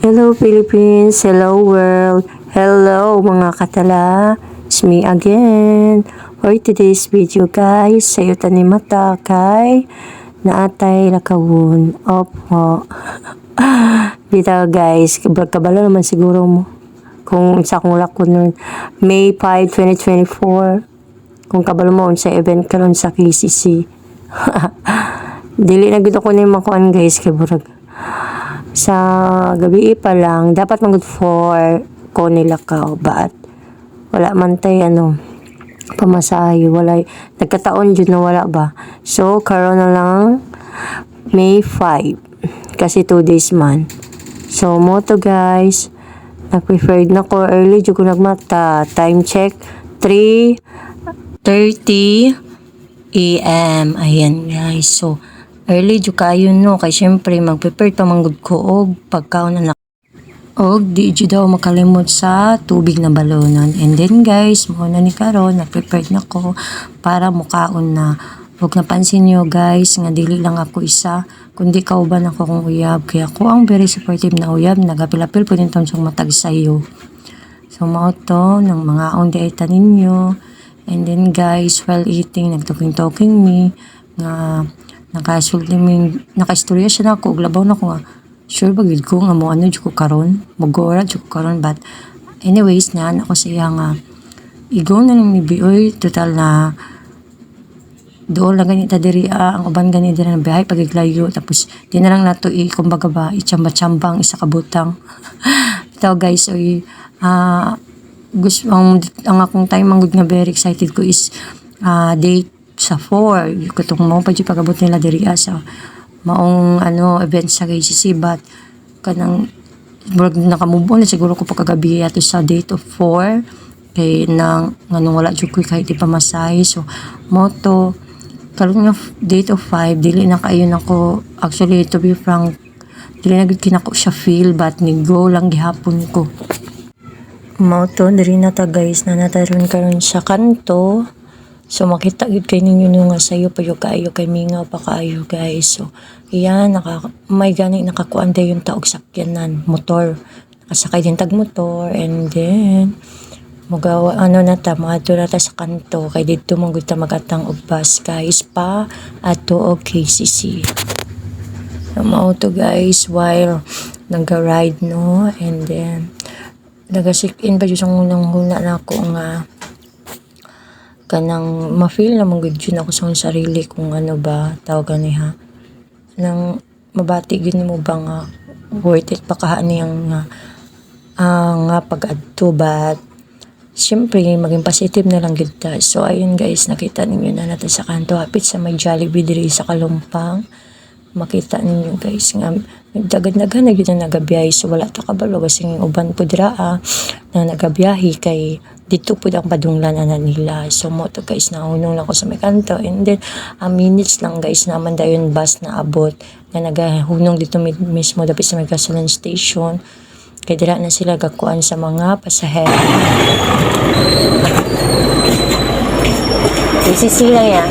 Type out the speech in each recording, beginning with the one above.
Hello Philippines, hello world, hello mga katala, it's me again. For today's video guys, sayo ni mata kay naatay lakawon. Opo. Dito guys, kabalo naman siguro mo. Kung sa akong lakon nun, May 5, 2024, kung kabalo mo sa event karon sa KCC. Dili na gito ko na yung makuan guys, kay burag sa gabi pa lang dapat magud for ko nila ka but wala man tay pamasahe, wala nagkataon jud na wala ba, so karon na lang May 5 kasi 2 days man, so mo to guys, nag-preferred na ko early jud ko nagmata, time check 3:30 AM. Ayan guys, so early jud kayo no, kay syempre mag-prepare pa manggod ko og pagkaon na og di jud daw makalimot sa tubig na balonan. And then guys, mo na ni karon nag-prepare na ko para mukaon na. Huwag napansin nyo guys nga dili lang ako isa, kundi kauban ako kong uyab, kaya ako ang very supportive na uyab, nagapil-apil po din tong matag sayo. So mao to ng mga on dieta ninyo. And then guys, while eating nagtalking me nga nakaistorya siya na ako, labaw na ko nga, sure bagid ko nga mo ano ko karon, magora ko karon, but anyways na ako siya nga, igo na ng mibiyoy, total na, doon lang ganita diri, ang uban ganita na bihay, pagiglayo, tapos di na lang nato kumbaga ba, ichamba-chambang, isa kabutang. Ito guys, gusto, ang akong time, ang good nga very excited ko is, date sa 4, kutong mo pa dyan pagabot nila diri sa maong event sa KCC, but kanang nakamove on na siguro ko pagkagabi ato sa date of 4 kay nang wala jud ko kahit di pamasahe, so moto karon nga date of 5 dili na kayo nako, actually to be frank dili na gid kinako siya feel, but ni go lang gihapon ko moto diri na ta guys, na nataron karon sa kanto. So makita gid kay ninyo nga sayo pa yung kaayo, kay mingaw pa kaayo guys. So iyan, may gani nakakuan day yung taog sakyanan, motor, nakasakay din tag motor, and then magawa na ta, maadto na ta sa kanto, kay dito mong ta magatang og bus guys pa ato og KCC. So mao to guys, while naga-ride no, and then naga-check-in pa jud sa unang huna na ako nga kanang ma-feel na magud yun ako sa sarili kung ano ba tawag niya, nang mabati gid mo ba nga worth it pa kahaniyang nga pag-adto, but syempre maging positive na lang gid ta. So ayun guys, nakita ninyo na natin sa kanto, hapit sa may Jollibee diri sa Kalumpang. Makita ninyo guys nga daghan-daghan na gyud na nagabiyahe, so wala ta kabalo kasi uban po dira na nagabiyahe kay dito po ang padunglan na nila. So mo to guys, naunong ako sa may kanto, and then minutes lang guys naman dayon bus na abot na nagahunong dito mismo dapit sa may gasoline station, kay dira na sila gakuan sa mga pasahero. Sila yan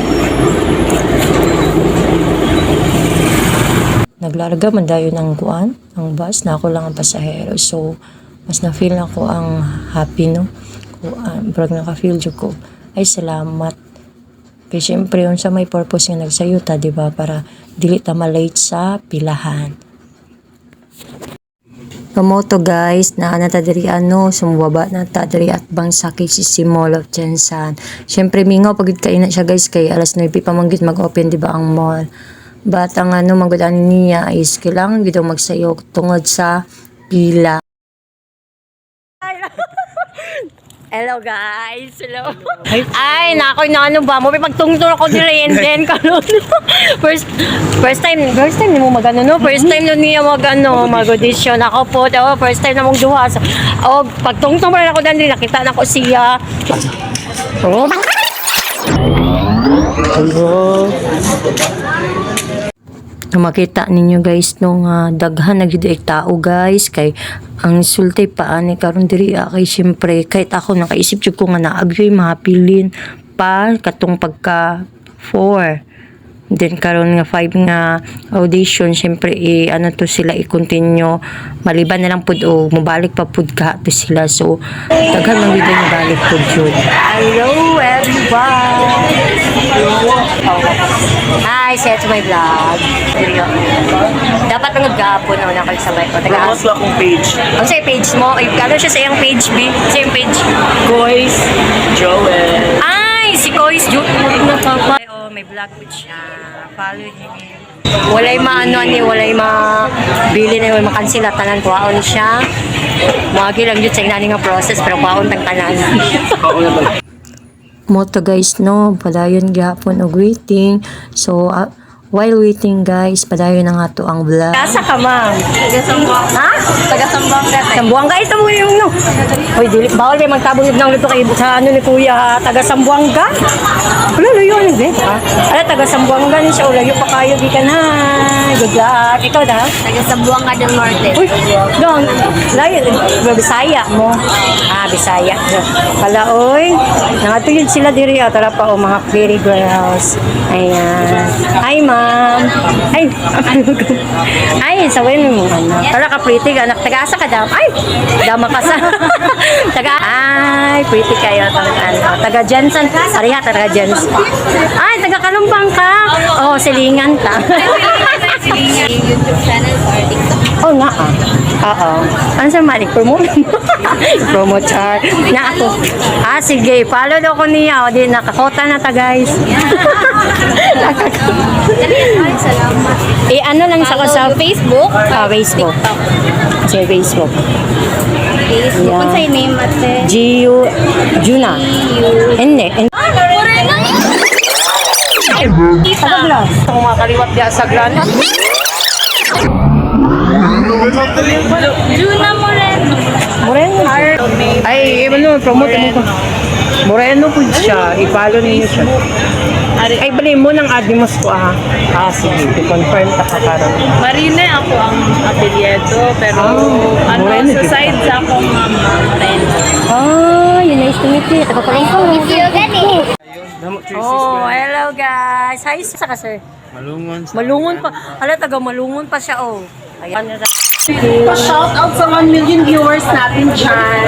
naglarga man dayon ang kuan, ang bus, na ako lang ang pasahero. So mas na-feel na ko ang happy no. Brag naka-feel jud ko ay salamat. Kay syempre yun sa may purpose nga nagsayuta, di ba, para dili ta ma-late sa pilahan. Kamoto guys, na nata diri sumubaba na ta diri at bang sa KCC Mall of Jensan. Syempre mingaw pagid kay na siya guys, kay alas 9 pa man gid mag-open, di ba, ang mall. But ang magudaan niya is kailangan gid magsayok tungod sa pila. Hello guys, hello. Ay, nakoy na ano ba? Mo pagtungtong ako dire, and then kanon. First time ni mo magano no. First time no niya mag-audition ako po. First time na mong duha. O pagtungtong pa ako dan dire, nakita na ko siya. Oh. Hello. Makita ninyo guys nung daghan na gid tao guys, kay ang sultay pa ani karon diri kay syempre kahit ako nakaisip jud ko nga naagyoy mahapilin pa katong pagka 4 Then karon nga 5 nga audition, syempre ano to sila i-continue maliban na lang pud o mobalik pa pud ka to sila. So daghan man gyud yung balik pud jud. Hello everyone. Hi, say to my vlog. Dapat nang gapon na nakalisabay ko. Promote lang akong page. Ang sa page mo, ay ano siya sa iyang page B? Sa iyang page. Boys, Joel. Ay, si Kois Juke na papa. Oh, may vlog po siya. Follow him. Walay maano ni, walay mabili na, walay makansila tanan kuwaon siya. Magi lang yun sa inani nga process pero kuwaon tang tanan. Ako naman. Moto guys no, padayon gihapon og waiting. So while waiting guys, padayon na nga to ang vlog. Asa ka, ma'am? Taga-Sambuanga. Ha? Taga-Sambuanga. Sambuanga, ito mo yung no. Hoy, dili, bawal may magtabong ng luto kayo sa ano ni Kuya, ha? Taga-Sambuanga. Wala, layo ano, be? Ha? Ala, taga-Sambuanga ni siya. Layo pa kayo, di ka na. Good luck. Ikaw da? Taga-Sambuanga del Norte. Uy, dong, layo. Bisaya mo. Ah, Bisaya. Pala, oy. Nangatuyod sila diri. Tara pa, mga fairy girls. Ayan. Hi, ma'am. Ay, ay, sawin mo. Tara ka, pretty. Anak, taga-asa ka, dam. Ay, dama ka sa. Ay, pretty kayo. Taga-Jensen. Ariha, taga-Jensen. Ay, taga-Kalumpang ka. Oh, silingan ka. YouTube channel or TikTok. Oh, nga ah. Oo. Ano sa mali? Promote? Promote char. Na ako. Ah, sige. Follow daw ko niya. O, di, nakakota na ta, guys. Salamat. Ano lang sa ko sa Facebook. Facebook. Sa Facebook. Facebook. Yeah. Kung sa'yo name ate. Juna. Hindi. Paglas. Kung mga kaliwat diya sa gran. Juna Moreno. Moreno. Ay, ano, promote mo ko. Moreno po siya. I-follow niyo siya. Ay, bali mo ng adimos ko ah. Ah, sige. I-confirm ta ka karon. Marine ako ang apelyedo, pero Moreno, sa di ba? side sa akong mama, Moreno. Ah, yun, nice to meet you. Taga-Palengke. Video gani. Oh, hello guys. Hi, sa ka, sir? Malungon. Malungon pa. Hala, taga Malungon pa siya, oh. Ayan. Shout out sa 1 million viewers natin dyan.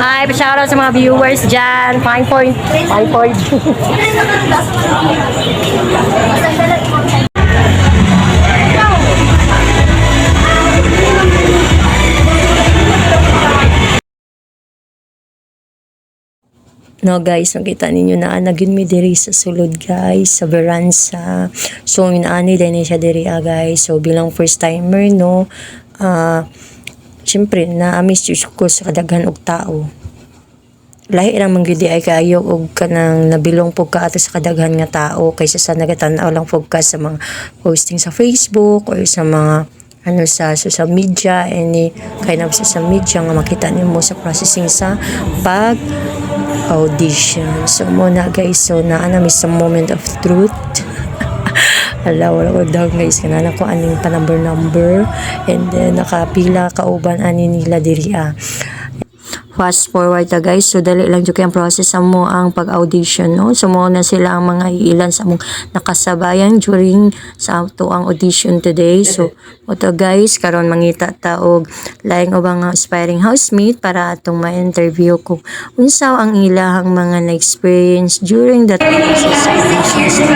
Hi, pa-shoutout sa mga viewers dyan. Fine point. Fine point. No guys, nakita ninyo na naging mi diri sa sulod guys, sa Veranza. So inaani din siya diri guys. So bilang first timer no, syempre na-miss ko sa kadaghan og tao. Lahi lang man gyud ay kaayo og kanang nabilong pug ka ato sa kadaghan nga tao kaysa sa nagatan-aw lang pug ka sa mga posting sa Facebook or sa mga ano sa social media, any kind of social media nga makita nimo sa processing sa pag audition. So muna guys, so naa mi sa moment of truth. Hala, wala ko daw guys, kanana ko aning pa number and then nakapila kauban ani nila diri Fast forward ta guys, so dali lang jud ang process mo ang pag-audition no. So mo na sila ang mga ilan sa mong nakasabayan during sa ato ang audition today. So moto guys, karon mangita ta og laing ubang aspiring housemate para atong ma-interview kung unsa ang ilahang mga na-experience during that process sa audition.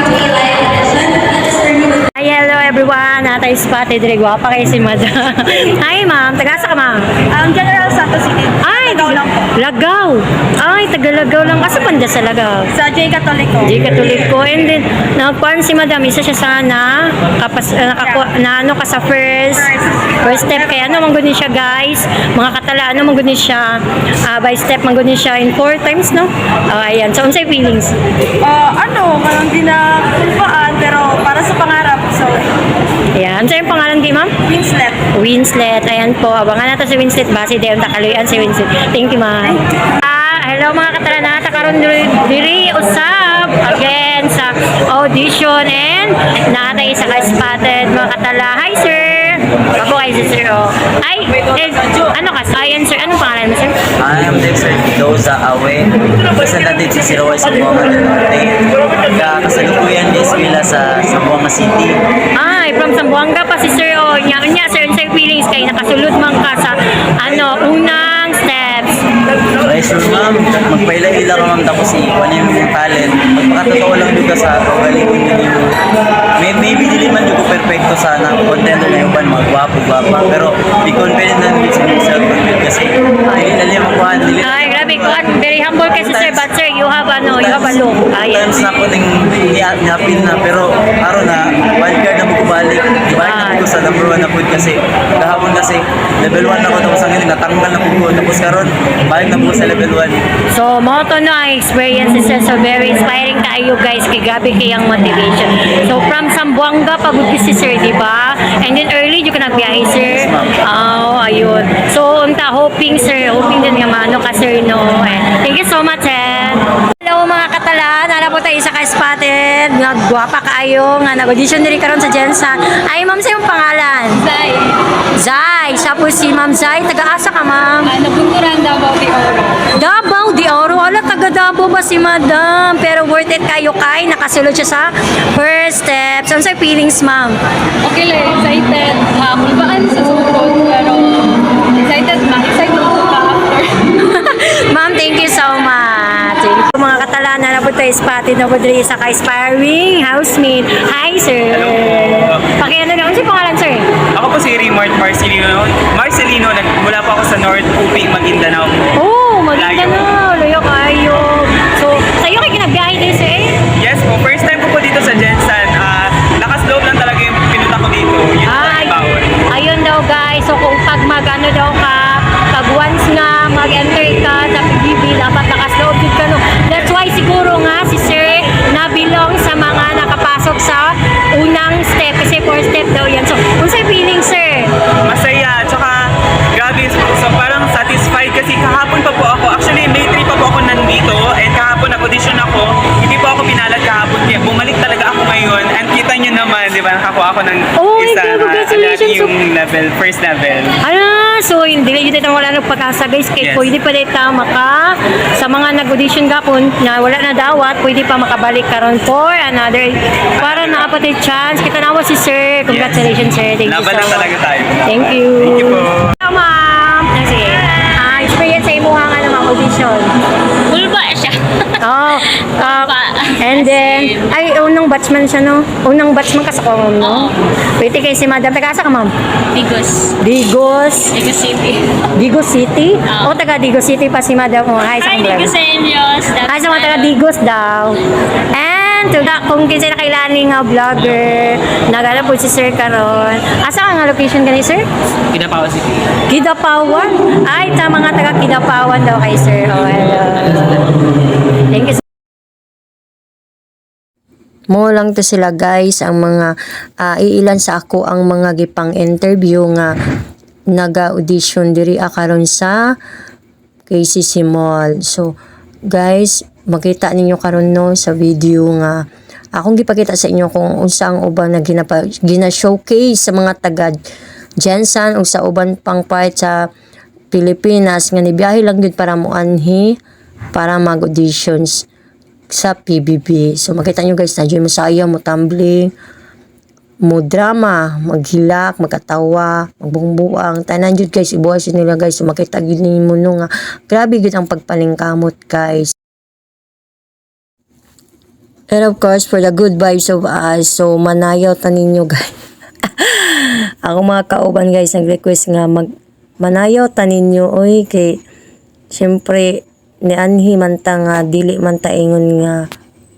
Hi, hello everyone. Natay spotted rin. Gwapa kayo si Madam. Hi, ma'am. Tagasa ka, ma'am? General Santos City. Ay, Lagaw. Ay, taga-Lagaw lang. Asa panda sa Lagaw? Sa J. Catolico. Di Katoliko. And then, nagkuhan si Madam, isa siya sana, ano ka sa first step. Kaya ano, manggunin siya, guys. Mga katala, ano, manggunin siya. By step, manggunin siya in 4 times, no? Ayan. So, unsay feelings? Parang di na kulpaan, pero para sa pangarap. So, Ayan. Unsay yung pangalan kay ma'am? Winslet. Winslet. Ayan po. Abangan natin si Winslet. Base dayon takaluyan si Winslet. Thank you, ma'am. Hello mga katalanata. Karon diri usab again sa audition and natay isa ka spotted mga katala. Hi, sir. Apo kay si Sir. Ay, ano ka? Ayan, Sir. Anong pangalan mo, Sir? I am Dexter Mendoza Awe, representative sa Siraway sa Buanga del Norte. Kasalukuyan ni Eskwela sa Buanga City. Ay, from Zamboanga pa si Sir. O, nya, Sir, Sir feelings kay nakasulod man ka sa, unang steps. Ay, sure ma'am, magpaila-ila ka ma'am tapos ikuha na yung talent. Magpakatotoo lang juga sa kagalingon nyo yung maybe dili man yung perfecto sa content na yung mga gwapo. Pero be confident na nyo sa self-confident kasi ilalim ang kuhan. Ay, grabe ko. Very humble kasi Sir, but Sir, you have a look. Ayan. Sometimes na ko ting niapin na pero araw na wildcard na balik na ko sa number 1 na po kasi kahapon kasi level 1 na ko tapos ang natanggal na po tapos karon balik na po sa level 1. So, mo to no ang experiences Sir. So, very inspiring kayo guys. Kay grabe kayang motivation. So, from Zamboanga, pagod si Sir, di ba? And then early, you can nagbiyahe, Sir. Oh, ayun. So, unta, hoping din nga maano ka, Sir, no? And thank you so much, eh. Hello, mga katalan. Alam po tayo isa ka-spotted. Nagwapa kayo. Nga, nag-audition din karon sa Jensen. Ay, ma'am, sa yung pangalan? Zay. Zay. Siya po si Ma'am Zay. Taga-asa ka, ma'am? Nabunturan Davao de Oro. Davao de Oro. Ala, taga Davao ba si Madam? Pero worth it kayo kay. Nakasulod siya sa first step. So, sa feelings, ma'am? Okay lang, excited. Kulbaan sa sukod, pero excited ko ka after. Ma'am, thank you so much. Thank you. Mga Catalana na po tayo spotted na po diri sa ka-inspiring housemate. Hi, sir. Pakiano na. Ano si pangalan, sir? Ako po si Rimart Marcelino. Mula po ako sa North UP, Maguindanao. Oh, maganda na. Layo kayo. So, sa'yo kayo kinagbiyahe din, sir? Yes po, first time ko po dito sa Jensen. Lakas loob lang talaga yung pinunta ko dito. Yun Ay, ang baon. ayun daw guys. So kung pag mag-ano daw ka, pag once nga mag-enter ka sa PBB, dapat nakasloob din ka. No? That's why siguro nga si Sir nabilong sa mga nakapasok sa unang step. Kasi 4 step daw yan. So, kung sa feeling, Sir? Masaya, tsaka grabe. So parang satisfied kasi kahapon pa po ako. Actually, May 3 pa po ako nandito. And kahapon nag-audition ako. Hindi po ako pinalad kahapon. Kaya bumalik talaga ako ngayon. And kita nyo naman, di ba? Nakakuha ako ng Oh my isa God, na congratulations. yung level, first level. So hindi lang dito wala nang pag-asa guys. Kaya Yes. pwede pa dito sa mga nag-audition gapon na wala na dawat, pwede pa makabalik karon for another para nakapatid chance. Kita nawa si Sir. Congratulations, Sir. Thank you Laban so lang much. talaga tayo. Thank you. Thank you po. Hello, ma'am. Sige. Experience sa imo nga mga audition. Kulba siya. Oh, and then, ay, unang batchman siya, no? Unang batchman ka sa Coron, no? Pwede kayo si Madam. Taga-asa ka, ma'am? Digos. Digos. Digos City. Digos City? O, taga Digos City pa si Madam. Oh, hi sa Hi, vlog. Digos Enyos. Hi sa mga taga Digos daw. And, kung kinsa na kailangan nga vlogger, nagala po si Sir karon. Asa ka nga location ka ni Sir? Kinapawa City. Kidapawan? Ay, sa mga taga Kidapawan daw kay Sir. Oh, hello. Thank you. Mo lang to sila guys ang mga iilan sa ako ang mga gipang interview nga naga-audition diri karon sa KCC Mall. So guys, makita ninyo karon no sa video nga akong gipakita sa inyo kung unsa ang uban na gina-showcase sa mga taga Jensen o sa uban pang part sa Pilipinas nga nibiyahe lang gid para moanhi para mag-auditions sa PBB. So makita nyo guys, nandiyo mo saya, mo tumbling, mo drama, maghilak, magkatawa, magbungbuang, tanan jud guys, ibuhay sa nila guys. So makita gid ninyo no nga grabe gid ang pagpalingkamot guys. And of course, for the good vibes of us, so manayaw ta ninyo guys. Ako mga kauban guys, nag-request nga manayaw ta ninyo, oy, kay syempre ni anhi man ta nga dili man ta ingon nga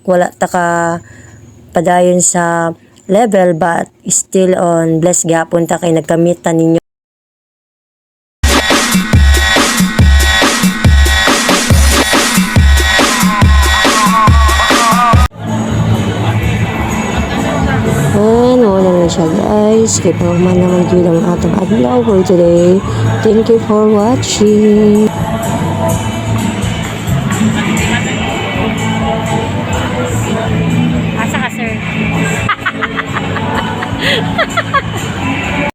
wala ta ka padayon sa level but still on bless gapon ta kay nagkamit ta ninyo. And wala na siya guys. Kaya pa man naman yun ang atong adlaw for today. Thank you for watching.